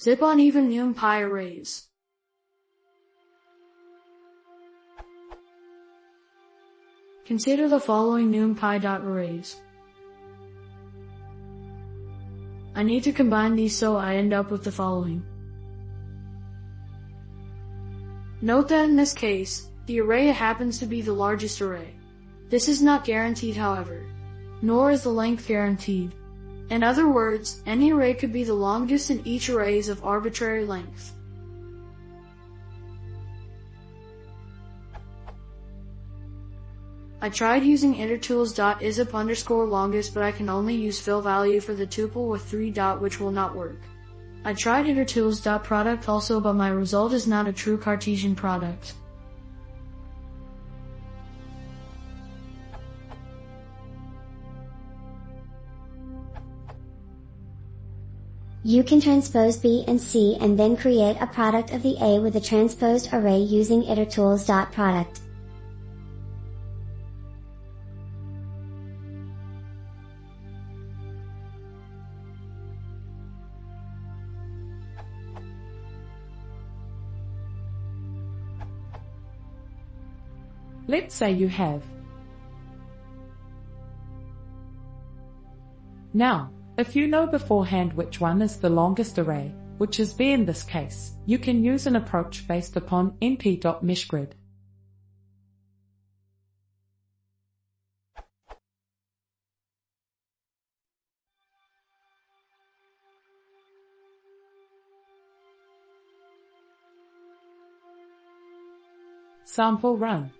Zip on even numpy arrays. Consider the following numpy.arrays. I need to combine these so I end up with the following. Note that in this case, the array happens to be the largest array. This is not guaranteed, however, nor is the length guaranteed. In other words, any array could be the longest and each array is of arbitrary length. I tried using itertools.isUp_longest, but I can only use fill value for the tuple with 3 which will not work. I tried itertools.product also, but my result is not a true Cartesian product. You can transpose B and C and then create a product of the A with a transposed array using itertools.product. Let's say you have. Now, if you know beforehand which one is the longest array, which is B in this case, you can use an approach based upon np.meshgrid. Sample run.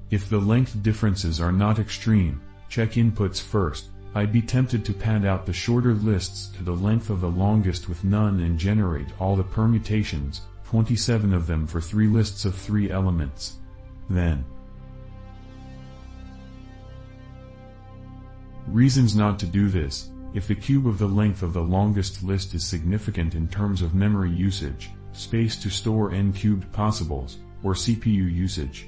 If the length differences are not extreme, check inputs first. I'd be tempted to pad out the shorter lists to the length of the longest with none and generate all the permutations, 27 of them for 3 lists of 3 elements. Then, reasons not to do this: if the cube of the length of the longest list is significant in terms of memory usage, space to store n cubed possibles, or CPU usage,